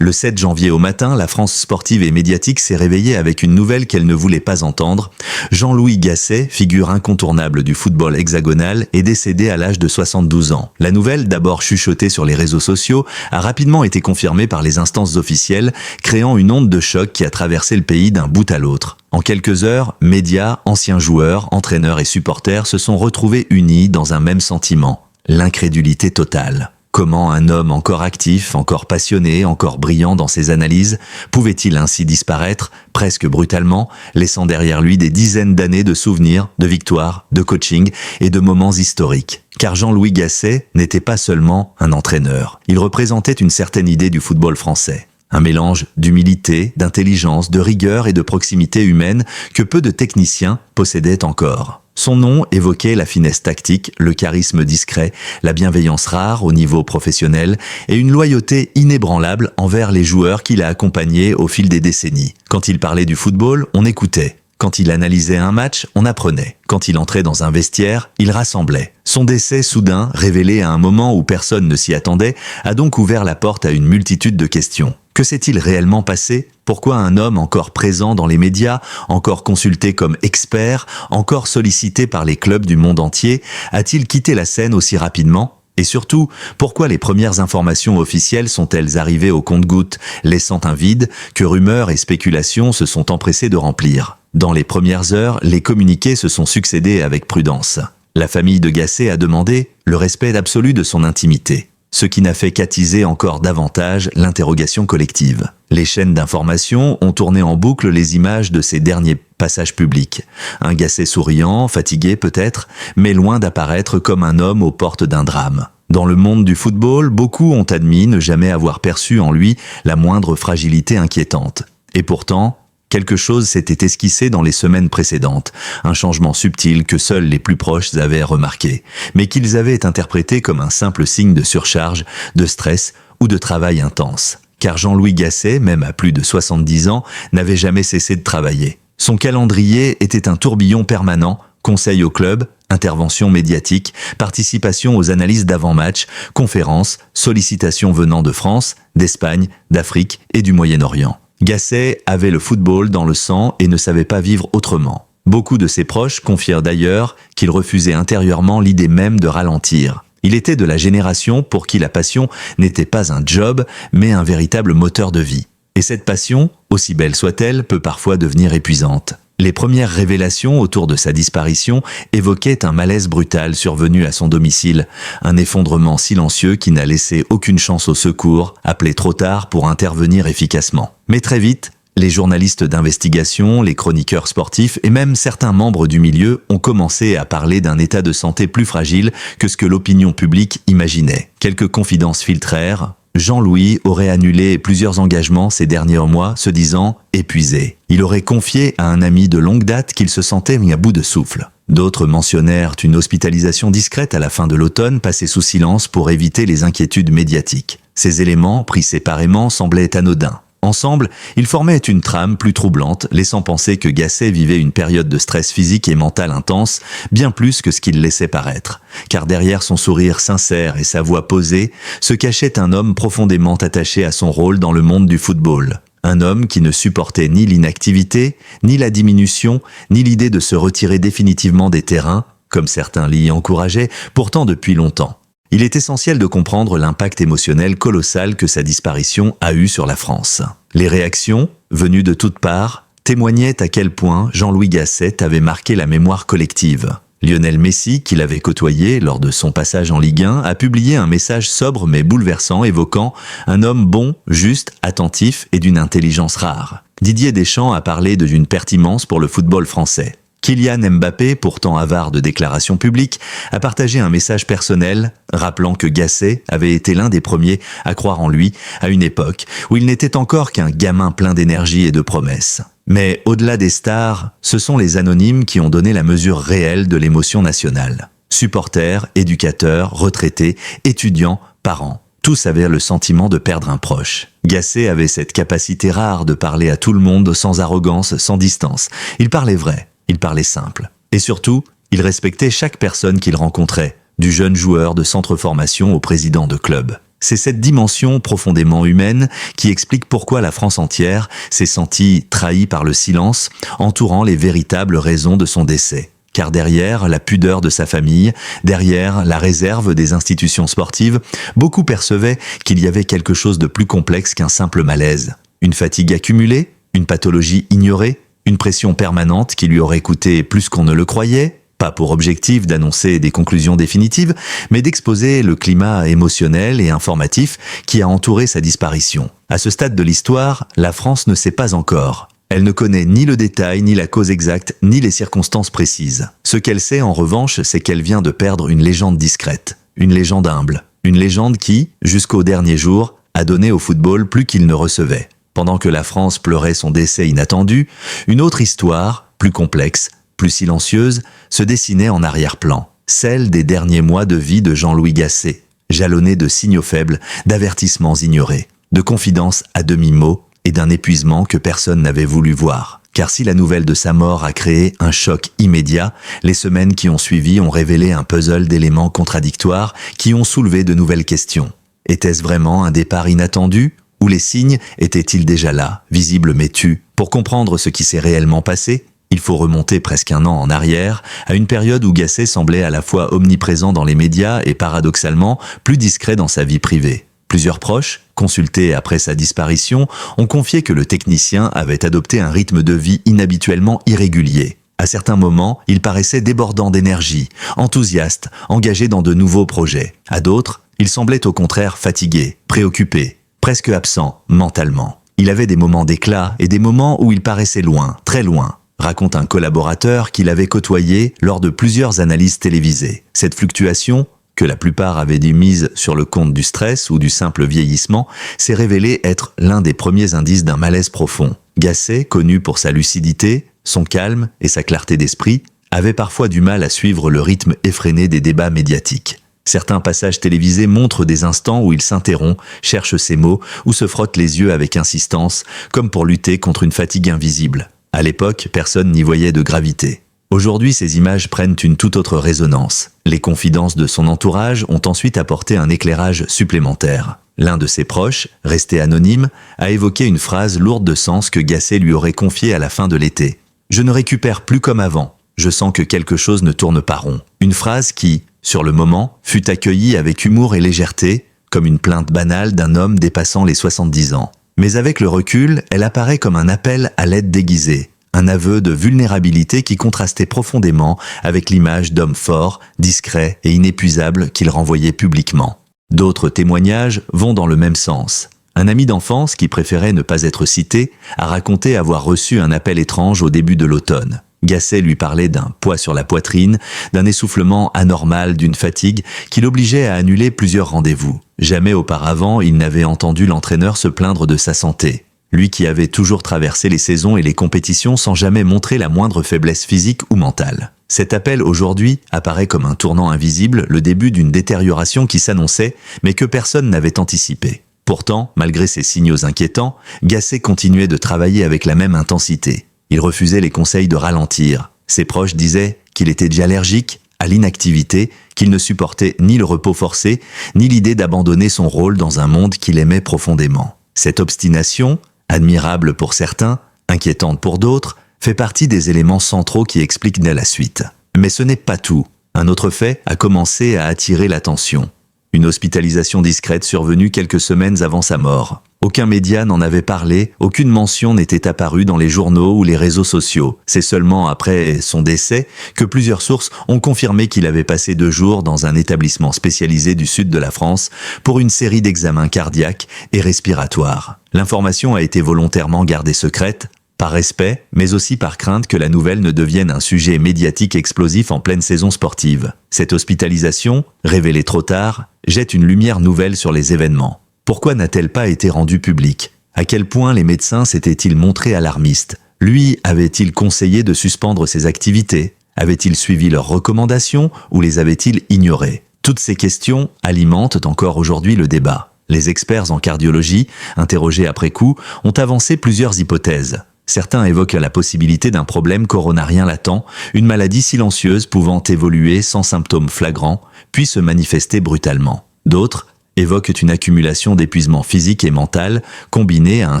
Le 7 janvier au matin, la France sportive et médiatique s'est réveillée avec une nouvelle qu'elle ne voulait pas entendre. Jean-Louis Gasset, figure incontournable du football hexagonal, est décédé à l'âge de 72 ans. La nouvelle, d'abord chuchotée sur les réseaux sociaux, a rapidement été confirmée par les instances officielles, créant une onde de choc qui a traversé le pays d'un bout à l'autre. En quelques heures, médias, anciens joueurs, entraîneurs et supporters se sont retrouvés unis dans un même sentiment, l'incrédulité totale. Comment un homme encore actif, encore passionné, encore brillant dans ses analyses, pouvait-il ainsi disparaître, presque brutalement, laissant derrière lui des dizaines d'années de souvenirs, de victoires, de coaching et de moments historiques? Car Jean-Louis Gasset n'était pas seulement un entraîneur, il représentait une certaine idée du football français. Un mélange d'humilité, d'intelligence, de rigueur et de proximité humaine que peu de techniciens possédaient encore. Son nom évoquait la finesse tactique, le charisme discret, la bienveillance rare au niveau professionnel et une loyauté inébranlable envers les joueurs qu'il a accompagnés au fil des décennies. Quand il parlait du football, on écoutait. Quand il analysait un match, on apprenait. Quand il entrait dans un vestiaire, il rassemblait. Son décès soudain, révélé à un moment où personne ne s'y attendait, a donc ouvert la porte à une multitude de questions. Que s'est-il réellement passé? Pourquoi un homme encore présent dans les médias, encore consulté comme expert, encore sollicité par les clubs du monde entier, a-t-il quitté la scène aussi rapidement? Et surtout, pourquoi les premières informations officielles sont-elles arrivées au compte-gouttes, laissant un vide que rumeurs et spéculations se sont empressées de remplir? Dans les premières heures, les communiqués se sont succédés avec prudence. La famille de Gasset a demandé le respect absolu de son intimité, ce qui n'a fait qu'attiser encore davantage l'interrogation collective. Les chaînes d'information ont tourné en boucle les images de ses derniers passages publics. Un Gasset souriant, fatigué peut-être, mais loin d'apparaître comme un homme aux portes d'un drame. Dans le monde du football, beaucoup ont admis ne jamais avoir perçu en lui la moindre fragilité inquiétante. Et pourtant, quelque chose s'était esquissé dans les semaines précédentes, un changement subtil que seuls les plus proches avaient remarqué, mais qu'ils avaient interprété comme un simple signe de surcharge, de stress ou de travail intense. Car Jean-Louis Gasset, même à plus de 70 ans, n'avait jamais cessé de travailler. Son calendrier était un tourbillon permanent, conseils au club, interventions médiatiques, participation aux analyses d'avant-match, conférences, sollicitations venant de France, d'Espagne, d'Afrique et du Moyen-Orient. Gasset avait le football dans le sang et ne savait pas vivre autrement. Beaucoup de ses proches confièrent d'ailleurs qu'il refusait intérieurement l'idée même de ralentir. Il était de la génération pour qui la passion n'était pas un job, mais un véritable moteur de vie. Et cette passion, aussi belle soit-elle, peut parfois devenir épuisante. Les premières révélations autour de sa disparition évoquaient un malaise brutal survenu à son domicile, un effondrement silencieux qui n'a laissé aucune chance au secours, appelé trop tard pour intervenir efficacement. Mais très vite, les journalistes d'investigation, les chroniqueurs sportifs et même certains membres du milieu ont commencé à parler d'un état de santé plus fragile que ce que l'opinion publique imaginait. Quelques confidences filtrèrent. Jean-Louis aurait annulé plusieurs engagements ces derniers mois, se disant épuisé. Il aurait confié à un ami de longue date qu'il se sentait mis à bout de souffle. D'autres mentionnèrent une hospitalisation discrète à la fin de l'automne, passée sous silence pour éviter les inquiétudes médiatiques. Ces éléments, pris séparément, semblaient anodins. Ensemble, ils formaient une trame plus troublante, laissant penser que Gasset vivait une période de stress physique et mental intense, bien plus que ce qu'il laissait paraître. Car derrière son sourire sincère et sa voix posée, se cachait un homme profondément attaché à son rôle dans le monde du football. Un homme qui ne supportait ni l'inactivité, ni la diminution, ni l'idée de se retirer définitivement des terrains, comme certains l'y encourageaient, pourtant depuis longtemps. Il est essentiel de comprendre l'impact émotionnel colossal que sa disparition a eu sur la France. Les réactions, venues de toutes parts, témoignaient à quel point Jean-Louis Gasset avait marqué la mémoire collective. Lionel Messi, qui l'avait côtoyé lors de son passage en Ligue 1, a publié un message sobre mais bouleversant évoquant un homme bon, juste, attentif et d'une intelligence rare. Didier Deschamps a parlé d'une pertinence pour le football français. Kylian Mbappé, pourtant avare de déclarations publiques, a partagé un message personnel rappelant que Gasset avait été l'un des premiers à croire en lui à une époque où il n'était encore qu'un gamin plein d'énergie et de promesses. Mais au-delà des stars, ce sont les anonymes qui ont donné la mesure réelle de l'émotion nationale. Supporters, éducateurs, retraités, étudiants, parents. Tous avaient le sentiment de perdre un proche. Gasset avait cette capacité rare de parler à tout le monde sans arrogance, sans distance. Il parlait vrai. Il parlait simple. Et surtout, il respectait chaque personne qu'il rencontrait, du jeune joueur de centre formation au président de club. C'est cette dimension profondément humaine qui explique pourquoi la France entière s'est sentie trahie par le silence entourant les véritables raisons de son décès. Car derrière la pudeur de sa famille, derrière la réserve des institutions sportives, beaucoup percevaient qu'il y avait quelque chose de plus complexe qu'un simple malaise. Une fatigue accumulée, une pathologie ignorée, une pression permanente qui lui aurait coûté plus qu'on ne le croyait, pas pour objectif d'annoncer des conclusions définitives, mais d'exposer le climat émotionnel et informatif qui a entouré sa disparition. À ce stade de l'histoire, la France ne sait pas encore. Elle ne connaît ni le détail, ni la cause exacte, ni les circonstances précises. Ce qu'elle sait en revanche, c'est qu'elle vient de perdre une légende discrète, une légende humble, une légende qui, jusqu'au dernier jour, a donné au football plus qu'il ne recevait. Pendant que la France pleurait son décès inattendu, une autre histoire, plus complexe, plus silencieuse, se dessinait en arrière-plan, celle des derniers mois de vie de Jean-Louis Gasset, jalonnée de signaux faibles, d'avertissements ignorés, de confidences à demi-mot et d'un épuisement que personne n'avait voulu voir. Car si la nouvelle de sa mort a créé un choc immédiat, les semaines qui ont suivi ont révélé un puzzle d'éléments contradictoires qui ont soulevé de nouvelles questions. Était-ce vraiment un départ inattendu ? Ou les signes étaient-ils déjà là, visibles mais tus ? Pour comprendre ce qui s'est réellement passé, il faut remonter presque un an en arrière, à une période où Gasset semblait à la fois omniprésent dans les médias et paradoxalement plus discret dans sa vie privée. Plusieurs proches, consultés après sa disparition, ont confié que le technicien avait adopté un rythme de vie inhabituellement irrégulier. À certains moments, il paraissait débordant d'énergie, enthousiaste, engagé dans de nouveaux projets. À d'autres, il semblait au contraire fatigué, préoccupé, presque absent mentalement. Il avait des moments d'éclat et des moments où il paraissait loin, très loin, raconte un collaborateur qu'il avait côtoyé lors de plusieurs analyses télévisées. Cette fluctuation, que la plupart avaient dû mise sur le compte du stress ou du simple vieillissement, s'est révélée être l'un des premiers indices d'un malaise profond. Gasset, connu pour sa lucidité, son calme et sa clarté d'esprit, avait parfois du mal à suivre le rythme effréné des débats médiatiques. Certains passages télévisés montrent des instants où il s'interrompt, cherche ses mots ou se frotte les yeux avec insistance, comme pour lutter contre une fatigue invisible. À l'époque, personne n'y voyait de gravité. Aujourd'hui, ces images prennent une toute autre résonance. Les confidences de son entourage ont ensuite apporté un éclairage supplémentaire. L'un de ses proches, resté anonyme, a évoqué une phrase lourde de sens que Gasset lui aurait confiée à la fin de l'été. « Je ne récupère plus comme avant. Je sens que quelque chose ne tourne pas rond. » Une phrase qui, sur le moment, fut accueillie avec humour et légèreté, comme une plainte banale d'un homme dépassant les 70 ans. Mais avec le recul, elle apparaît comme un appel à l'aide déguisée, un aveu de vulnérabilité qui contrastait profondément avec l'image d'homme fort, discret et inépuisable qu'il renvoyait publiquement. D'autres témoignages vont dans le même sens. Un ami d'enfance qui préférait ne pas être cité a raconté avoir reçu un appel étrange au début de l'automne. Gasset lui parlait d'un poids sur la poitrine, d'un essoufflement anormal, d'une fatigue qui l'obligeait à annuler plusieurs rendez-vous. Jamais auparavant, il n'avait entendu l'entraîneur se plaindre de sa santé. Lui qui avait toujours traversé les saisons et les compétitions sans jamais montrer la moindre faiblesse physique ou mentale. Cet appel aujourd'hui apparaît comme un tournant invisible, le début d'une détérioration qui s'annonçait, mais que personne n'avait anticipé. Pourtant, malgré ces signaux inquiétants, Gasset continuait de travailler avec la même intensité. Il refusait les conseils de ralentir. Ses proches disaient qu'il était déjà allergique à l'inactivité, qu'il ne supportait ni le repos forcé, ni l'idée d'abandonner son rôle dans un monde qu'il aimait profondément. Cette obstination, admirable pour certains, inquiétante pour d'autres, fait partie des éléments centraux qui expliquent la suite. Mais ce n'est pas tout. Un autre fait a commencé à attirer l'attention. Une hospitalisation discrète survenue quelques semaines avant sa mort. Aucun média n'en avait parlé, aucune mention n'était apparue dans les journaux ou les réseaux sociaux. C'est seulement après son décès que plusieurs sources ont confirmé qu'il avait passé 2 jours dans un établissement spécialisé du sud de la France pour une série d'examens cardiaques et respiratoires. L'information a été volontairement gardée secrète, par respect, mais aussi par crainte que la nouvelle ne devienne un sujet médiatique explosif en pleine saison sportive. Cette hospitalisation, révélée trop tard, jette une lumière nouvelle sur les événements. Pourquoi n'a-t-elle pas été rendue publique ? À quel point les médecins s'étaient-ils montrés alarmistes ? Lui avait-il conseillé de suspendre ses activités ? Avait-il suivi leurs recommandations ou les avait-il ignorées ? Toutes ces questions alimentent encore aujourd'hui le débat. Les experts en cardiologie, interrogés après coup, ont avancé plusieurs hypothèses. Certains évoquent la possibilité d'un problème coronarien latent, une maladie silencieuse pouvant évoluer sans symptômes flagrants, puis se manifester brutalement. D'autres évoquent une accumulation d'épuisement physique et mental combiné à un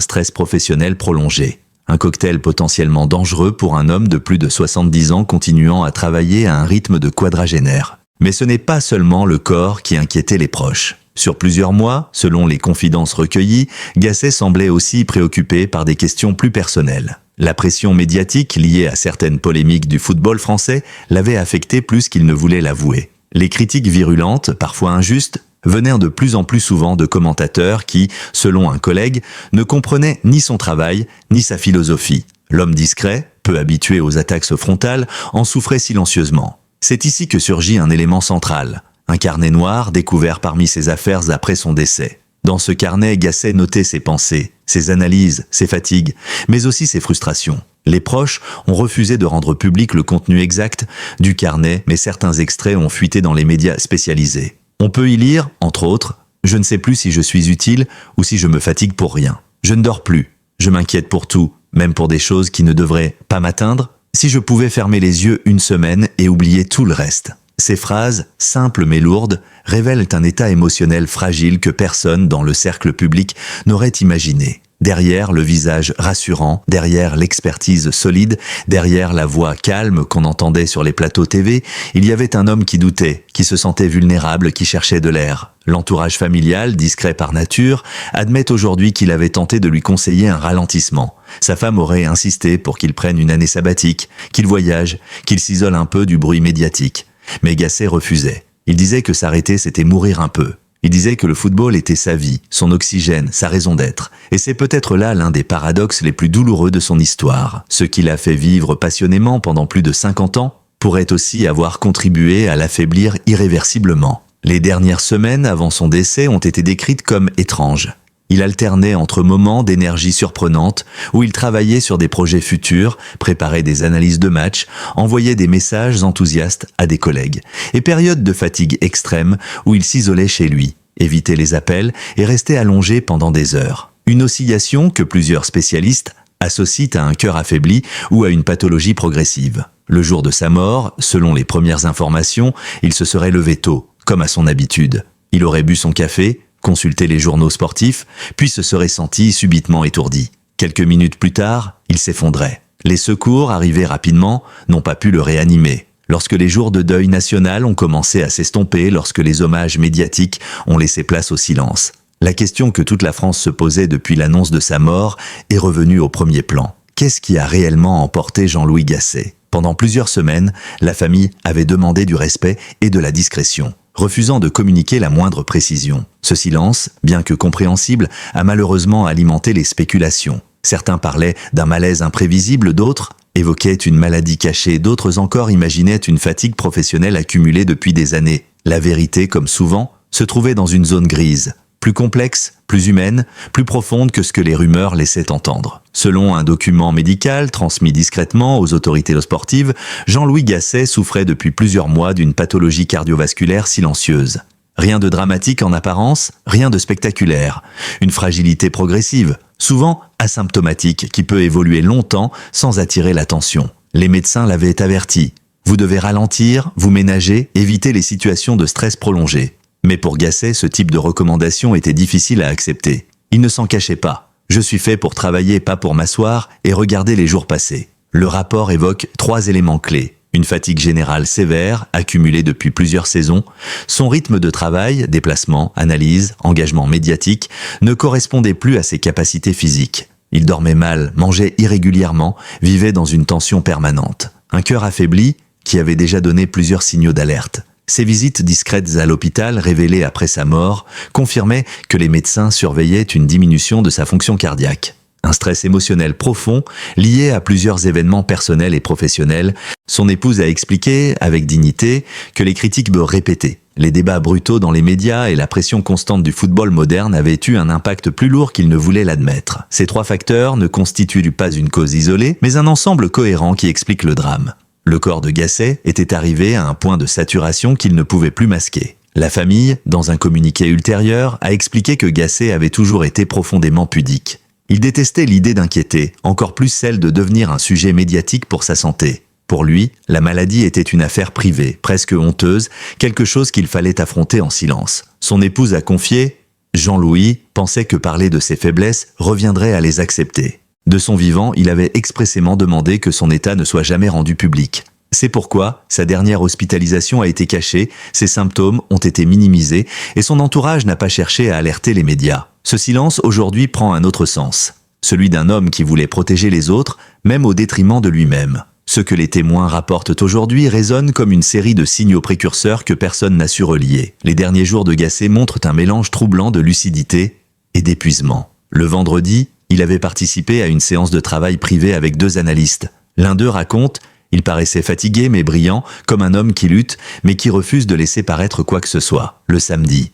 stress professionnel prolongé. Un cocktail potentiellement dangereux pour un homme de plus de 70 ans continuant à travailler à un rythme de quadragénaire. Mais ce n'est pas seulement le corps qui inquiétait les proches. Sur plusieurs mois, selon les confidences recueillies, Gasset semblait aussi préoccupé par des questions plus personnelles. La pression médiatique liée à certaines polémiques du football français l'avait affecté plus qu'il ne voulait l'avouer. Les critiques virulentes, parfois injustes, venaient de plus en plus souvent de commentateurs qui, selon un collègue, ne comprenaient ni son travail, ni sa philosophie. L'homme discret, peu habitué aux attaques frontales, en souffrait silencieusement. C'est ici que surgit un élément central. Un carnet noir découvert parmi ses affaires après son décès. Dans ce carnet, Gasset notait ses pensées, ses analyses, ses fatigues, mais aussi ses frustrations. Les proches ont refusé de rendre public le contenu exact du carnet, mais certains extraits ont fuité dans les médias spécialisés. On peut y lire, entre autres, « Je ne sais plus si je suis utile ou si je me fatigue pour rien. Je ne dors plus. Je m'inquiète pour tout, même pour des choses qui ne devraient pas m'atteindre. Si je pouvais fermer les yeux une semaine et oublier tout le reste. » Ces phrases, simples mais lourdes, révèlent un état émotionnel fragile que personne dans le cercle public n'aurait imaginé. Derrière le visage rassurant, derrière l'expertise solide, derrière la voix calme qu'on entendait sur les plateaux TV, il y avait un homme qui doutait, qui se sentait vulnérable, qui cherchait de l'air. L'entourage familial, discret par nature, admet aujourd'hui qu'il avait tenté de lui conseiller un ralentissement. Sa femme aurait insisté pour qu'il prenne une année sabbatique, qu'il voyage, qu'il s'isole un peu du bruit médiatique. Mais Gasset refusait. Il disait que s'arrêter, c'était mourir un peu. Il disait que le football était sa vie, son oxygène, sa raison d'être. Et c'est peut-être là l'un des paradoxes les plus douloureux de son histoire. Ce qui l'a fait vivre passionnément pendant plus de 50 ans pourrait aussi avoir contribué à l'affaiblir irréversiblement. Les dernières semaines avant son décès ont été décrites comme étranges. Il alternait entre moments d'énergie surprenante où il travaillait sur des projets futurs, préparait des analyses de matchs, envoyait des messages enthousiastes à des collègues, et périodes de fatigue extrême où il s'isolait chez lui, évitait les appels et restait allongé pendant des heures. Une oscillation que plusieurs spécialistes associent à un cœur affaibli ou à une pathologie progressive. Le jour de sa mort, selon les premières informations, il se serait levé tôt, comme à son habitude. Il aurait bu son café, consulté les journaux sportifs, puis se serait senti subitement étourdi. Quelques minutes plus tard, il s'effondrait. Les secours, arrivés rapidement, n'ont pas pu le réanimer. Lorsque les jours de deuil national ont commencé à s'estomper, lorsque les hommages médiatiques ont laissé place au silence, la question que toute la France se posait depuis l'annonce de sa mort est revenue au premier plan. Qu'est-ce qui a réellement emporté Jean-Louis Gasset ? Pendant plusieurs semaines, la famille avait demandé du respect et de la discrétion, refusant de communiquer la moindre précision. Ce silence, bien que compréhensible, a malheureusement alimenté les spéculations. Certains parlaient d'un malaise imprévisible, d'autres évoquaient une maladie cachée, d'autres encore imaginaient une fatigue professionnelle accumulée depuis des années. La vérité, comme souvent, se trouvait dans une zone grise, plus complexe, plus humaine, plus profonde que ce que les rumeurs laissaient entendre. Selon un document médical transmis discrètement aux autorités sportives, Jean-Louis Gasset souffrait depuis plusieurs mois d'une pathologie cardiovasculaire silencieuse. Rien de dramatique en apparence, rien de spectaculaire. Une fragilité progressive, souvent asymptomatique, qui peut évoluer longtemps sans attirer l'attention. Les médecins l'avaient averti. Vous devez ralentir, vous ménager, éviter les situations de stress prolongé. Mais pour Gasset, ce type de recommandation était difficile à accepter. Il ne s'en cachait pas. Je suis fait pour travailler, pas pour m'asseoir et regarder les jours passés. Le rapport évoque 3 éléments clés. Une fatigue générale sévère, accumulée depuis plusieurs saisons. Son rythme de travail, déplacement, analyse, engagement médiatique, ne correspondait plus à ses capacités physiques. Il dormait mal, mangeait irrégulièrement, vivait dans une tension permanente. Un cœur affaibli qui avait déjà donné plusieurs signaux d'alerte. Ses visites discrètes à l'hôpital, révélées après sa mort, confirmaient que les médecins surveillaient une diminution de sa fonction cardiaque. Un stress émotionnel profond, lié à plusieurs événements personnels et professionnels. Son épouse a expliqué, avec dignité, que les critiques répétées, les débats brutaux dans les médias et la pression constante du football moderne avaient eu un impact plus lourd qu'il ne voulait l'admettre. Ces 3 facteurs ne constituent pas une cause isolée, mais un ensemble cohérent qui explique le drame. Le corps de Gasset était arrivé à un point de saturation qu'il ne pouvait plus masquer. La famille, dans un communiqué ultérieur, a expliqué que Gasset avait toujours été profondément pudique. Il détestait l'idée d'inquiéter, encore plus celle de devenir un sujet médiatique pour sa santé. Pour lui, la maladie était une affaire privée, presque honteuse, quelque chose qu'il fallait affronter en silence. Son épouse a confié « Jean-Louis pensait que parler de ses faiblesses reviendrait à les accepter. De son vivant, il avait expressément demandé que son état ne soit jamais rendu public. C'est pourquoi sa dernière hospitalisation a été cachée, ses symptômes ont été minimisés et son entourage n'a pas cherché à alerter les médias. Ce silence aujourd'hui prend un autre sens, celui d'un homme qui voulait protéger les autres, même au détriment de lui-même. Ce que les témoins rapportent aujourd'hui résonne comme une série de signaux précurseurs que personne n'a su relier. Les derniers jours de Gasset montrent un mélange troublant de lucidité et d'épuisement. Le vendredi, il avait participé à une séance de travail privée avec 2 analystes. L'un d'eux raconte « Il paraissait fatigué mais brillant, comme un homme qui lutte, mais qui refuse de laisser paraître quoi que ce soit. » Le samedi,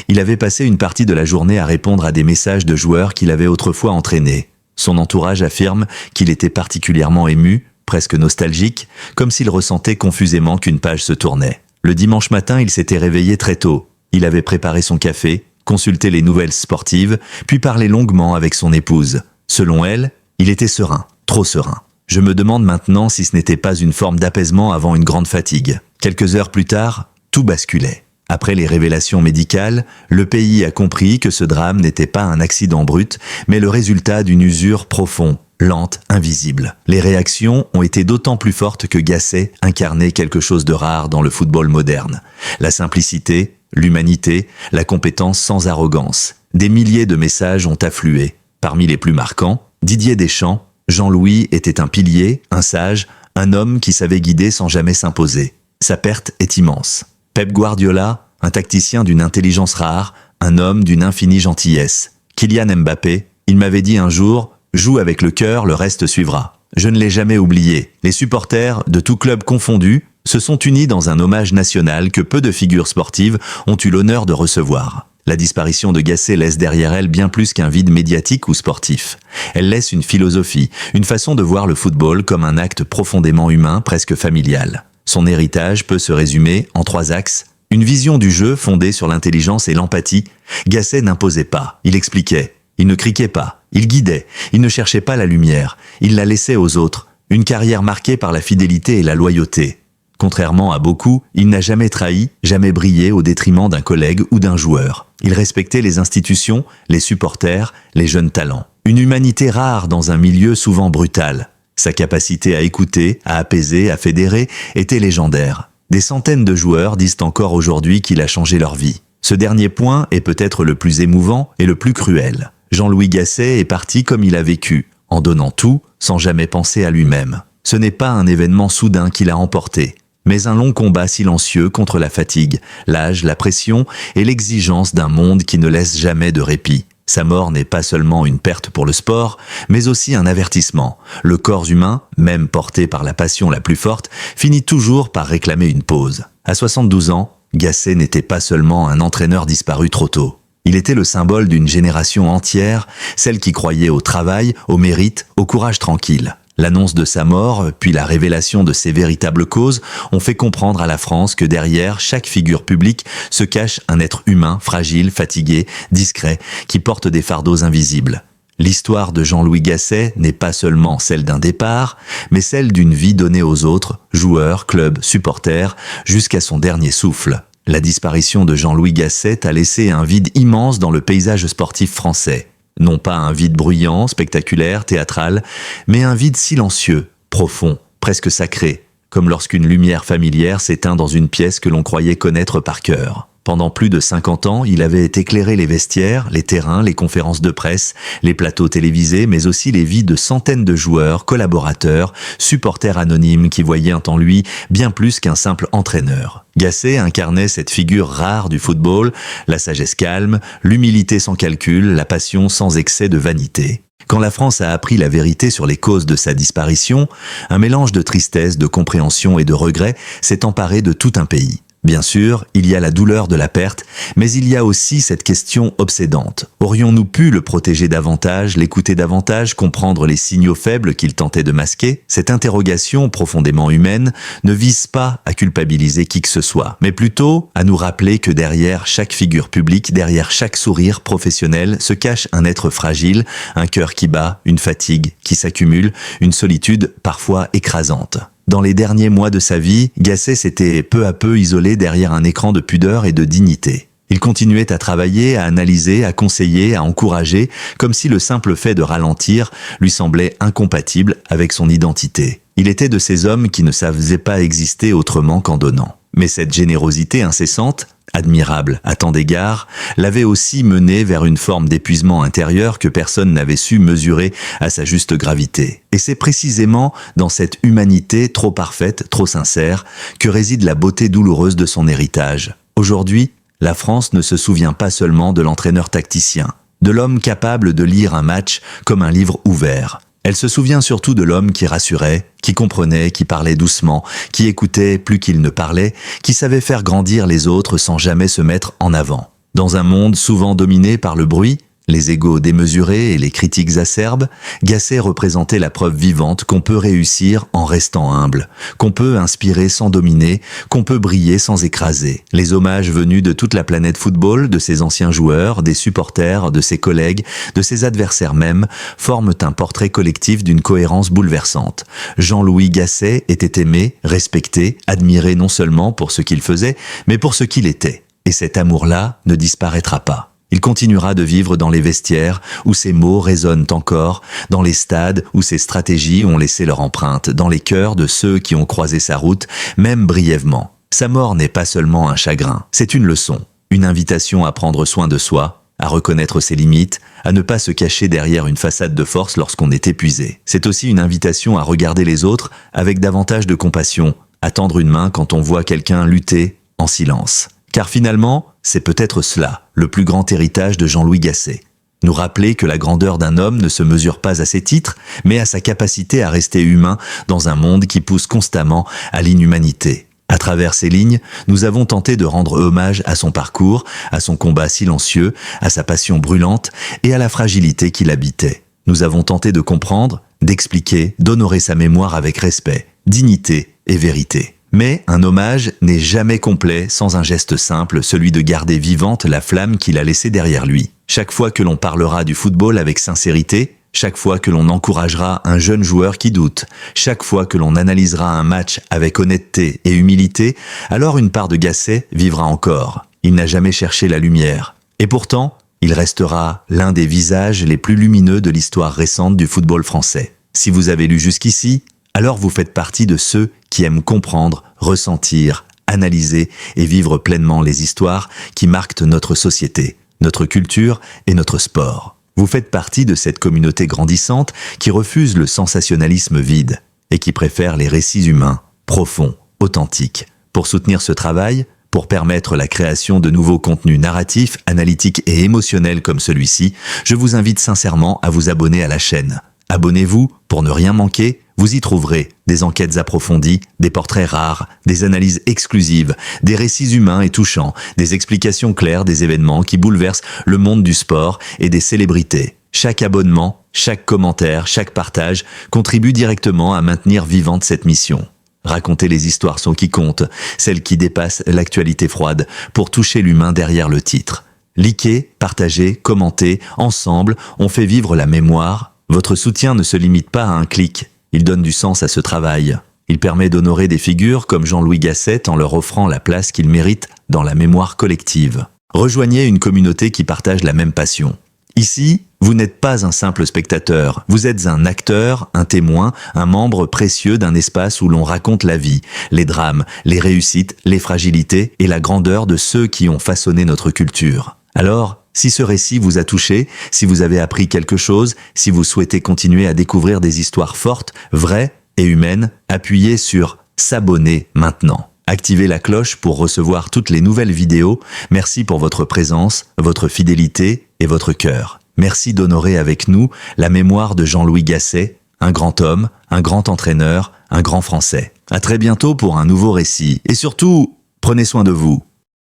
il avait passé une partie de la journée à répondre à des messages de joueurs qu'il avait autrefois entraînés. Son entourage affirme qu'il était particulièrement ému, presque nostalgique, comme s'il ressentait confusément qu'une page se tournait. Le dimanche matin, il s'était réveillé très tôt. Il avait préparé son café, consulté les nouvelles sportives, puis parlé longuement avec son épouse. Selon elle, il était serein, trop serein. Je me demande maintenant si ce n'était pas une forme d'apaisement avant une grande fatigue. Quelques heures plus tard, tout basculait. Après les révélations médicales, le pays a compris que ce drame n'était pas un accident brut, mais le résultat d'une usure profonde, lente, invisible. Les réactions ont été d'autant plus fortes que Gasset incarnait quelque chose de rare dans le football moderne. La simplicité, l'humanité, la compétence sans arrogance. Des milliers de messages ont afflué. Parmi les plus marquants, Didier Deschamps, Jean-Louis était un pilier, un sage, un homme qui savait guider sans jamais s'imposer. Sa perte est immense. Pep Guardiola, un tacticien d'une intelligence rare, un homme d'une infinie gentillesse. Kylian Mbappé, il m'avait dit un jour « Joue avec le cœur, le reste suivra ». Je ne l'ai jamais oublié. Les supporters, de tous clubs confondus, se sont unis dans un hommage national que peu de figures sportives ont eu l'honneur de recevoir. La disparition de Gasset laisse derrière elle bien plus qu'un vide médiatique ou sportif. Elle laisse une philosophie, une façon de voir le football comme un acte profondément humain, presque familial. Son héritage peut se résumer en 3 axes. Une vision du jeu fondée sur l'intelligence et l'empathie. Gasset n'imposait pas, il expliquait. Il ne criquait pas, il guidait, il ne cherchait pas la lumière, il la laissait aux autres. Une carrière marquée par la fidélité et la loyauté. Contrairement à beaucoup, il n'a jamais trahi, jamais brillé au détriment d'un collègue ou d'un joueur. Il respectait les institutions, les supporters, les jeunes talents. Une humanité rare dans un milieu souvent brutal. Sa capacité à écouter, à apaiser, à fédérer était légendaire. Des centaines de joueurs disent encore aujourd'hui qu'il a changé leur vie. Ce dernier point est peut-être le plus émouvant et le plus cruel. Jean-Louis Gasset est parti comme il a vécu, en donnant tout, sans jamais penser à lui-même. Ce n'est pas un événement soudain qui l'a emporté, mais un long combat silencieux contre la fatigue, l'âge, la pression et l'exigence d'un monde qui ne laisse jamais de répit. Sa mort n'est pas seulement une perte pour le sport, mais aussi un avertissement. Le corps humain, même porté par la passion la plus forte, finit toujours par réclamer une pause. À 72 ans, Gasset n'était pas seulement un entraîneur disparu trop tôt. Il était le symbole d'une génération entière, celle qui croyait au travail, au mérite, au courage tranquille. L'annonce de sa mort, puis la révélation de ses véritables causes, ont fait comprendre à la France que derrière chaque figure publique se cache un être humain, fragile, fatigué, discret, qui porte des fardeaux invisibles. L'histoire de Jean-Louis Gasset n'est pas seulement celle d'un départ, mais celle d'une vie donnée aux autres, joueurs, clubs, supporters, jusqu'à son dernier souffle. La disparition de Jean-Louis Gasset a laissé un vide immense dans le paysage sportif français. Non pas un vide bruyant, spectaculaire, théâtral, mais un vide silencieux, profond, presque sacré, comme lorsqu'une lumière familière s'éteint dans une pièce que l'on croyait connaître par cœur. Pendant plus de 50 ans, il avait éclairé les vestiaires, les terrains, les conférences de presse, les plateaux télévisés, mais aussi les vies de centaines de joueurs, collaborateurs, supporters anonymes qui voyaient en lui bien plus qu'un simple entraîneur. Gasset incarnait cette figure rare du football, la sagesse calme, l'humilité sans calcul, la passion sans excès de vanité. Quand la France a appris la vérité sur les causes de sa disparition, un mélange de tristesse, de compréhension et de regret s'est emparé de tout un pays. Bien sûr, il y a la douleur de la perte, mais il y a aussi cette question obsédante. Aurions-nous pu le protéger davantage, l'écouter davantage, comprendre les signaux faibles qu'il tentait de masquer? Cette interrogation profondément humaine ne vise pas à culpabiliser qui que ce soit, mais plutôt à nous rappeler que derrière chaque figure publique, derrière chaque sourire professionnel, se cache un être fragile, un cœur qui bat, une fatigue qui s'accumule, une solitude parfois écrasante. Dans les derniers mois de sa vie, Gasset s'était peu à peu isolé derrière un écran de pudeur et de dignité. Il continuait à travailler, à analyser, à conseiller, à encourager, comme si le simple fait de ralentir lui semblait incompatible avec son identité. Il était de ces hommes qui ne savaient pas exister autrement qu'en donnant. Mais cette générosité incessante, admirable à tant d'égards, l'avait aussi mené vers une forme d'épuisement intérieur que personne n'avait su mesurer à sa juste gravité. Et c'est précisément dans cette humanité trop parfaite, trop sincère, que réside la beauté douloureuse de son héritage. Aujourd'hui, la France ne se souvient pas seulement de l'entraîneur tacticien, de l'homme capable de lire un match comme un livre ouvert. Elle se souvient surtout de l'homme qui rassurait, qui comprenait, qui parlait doucement, qui écoutait plus qu'il ne parlait, qui savait faire grandir les autres sans jamais se mettre en avant. Dans un monde souvent dominé par le bruit, les égos démesurés et les critiques acerbes, Gasset représentait la preuve vivante qu'on peut réussir en restant humble, qu'on peut inspirer sans dominer, qu'on peut briller sans écraser. Les hommages venus de toute la planète football, de ses anciens joueurs, des supporters, de ses collègues, de ses adversaires même, forment un portrait collectif d'une cohérence bouleversante. Jean-Louis Gasset était aimé, respecté, admiré non seulement pour ce qu'il faisait, mais pour ce qu'il était. Et cet amour-là ne disparaîtra pas. Il continuera de vivre dans les vestiaires où ses mots résonnent encore, dans les stades où ses stratégies ont laissé leur empreinte, dans les cœurs de ceux qui ont croisé sa route, même brièvement. Sa mort n'est pas seulement un chagrin, c'est une leçon, une invitation à prendre soin de soi, à reconnaître ses limites, à ne pas se cacher derrière une façade de force lorsqu'on est épuisé. C'est aussi une invitation à regarder les autres avec davantage de compassion, à tendre une main quand on voit quelqu'un lutter en silence. Car finalement, c'est peut-être cela, le plus grand héritage de Jean-Louis Gasset. Nous rappeler que la grandeur d'un homme ne se mesure pas à ses titres, mais à sa capacité à rester humain dans un monde qui pousse constamment à l'inhumanité. À travers ces lignes, nous avons tenté de rendre hommage à son parcours, à son combat silencieux, à sa passion brûlante et à la fragilité qui l'habitait. Nous avons tenté de comprendre, d'expliquer, d'honorer sa mémoire avec respect, dignité et vérité. Mais un hommage n'est jamais complet sans un geste simple, celui de garder vivante la flamme qu'il a laissée derrière lui. Chaque fois que l'on parlera du football avec sincérité, chaque fois que l'on encouragera un jeune joueur qui doute, chaque fois que l'on analysera un match avec honnêteté et humilité, alors une part de Gasset vivra encore. Il n'a jamais cherché la lumière. Et pourtant, il restera l'un des visages les plus lumineux de l'histoire récente du football français. Si vous avez lu jusqu'ici, alors vous faites partie de ceux qui aiment comprendre, ressentir, analyser et vivre pleinement les histoires qui marquent notre société, notre culture et notre sport. Vous faites partie de cette communauté grandissante qui refuse le sensationnalisme vide et qui préfère les récits humains, profonds, authentiques. Pour soutenir ce travail, pour permettre la création de nouveaux contenus narratifs, analytiques et émotionnels comme celui-ci, je vous invite sincèrement à vous abonner à la chaîne. Abonnez-vous pour ne rien manquer. Vous y trouverez des enquêtes approfondies, des portraits rares, des analyses exclusives, des récits humains et touchants, des explications claires des événements qui bouleversent le monde du sport et des célébrités. Chaque abonnement, chaque commentaire, chaque partage contribue directement à maintenir vivante cette mission. Raconter les histoires sont qui comptent, celles qui dépassent l'actualité froide, pour toucher l'humain derrière le titre. Likez, partagez, commentez, ensemble, on fait vivre la mémoire. Votre soutien ne se limite pas à un clic. Il donne du sens à ce travail. Il permet d'honorer des figures comme Jean-Louis Gasset en leur offrant la place qu'ils méritent dans la mémoire collective. Rejoignez une communauté qui partage la même passion. Ici, vous n'êtes pas un simple spectateur, vous êtes un acteur, un témoin, un membre précieux d'un espace où l'on raconte la vie, les drames, les réussites, les fragilités et la grandeur de ceux qui ont façonné notre culture. Alors, si ce récit vous a touché, si vous avez appris quelque chose, si vous souhaitez continuer à découvrir des histoires fortes, vraies et humaines, appuyez sur « S'abonner maintenant ». Activez la cloche pour recevoir toutes les nouvelles vidéos. Merci pour votre présence, votre fidélité et votre cœur. Merci d'honorer avec nous la mémoire de Jean-Louis Gasset, un grand homme, un grand entraîneur, un grand Français. À très bientôt pour un nouveau récit. Et surtout, prenez soin de vous.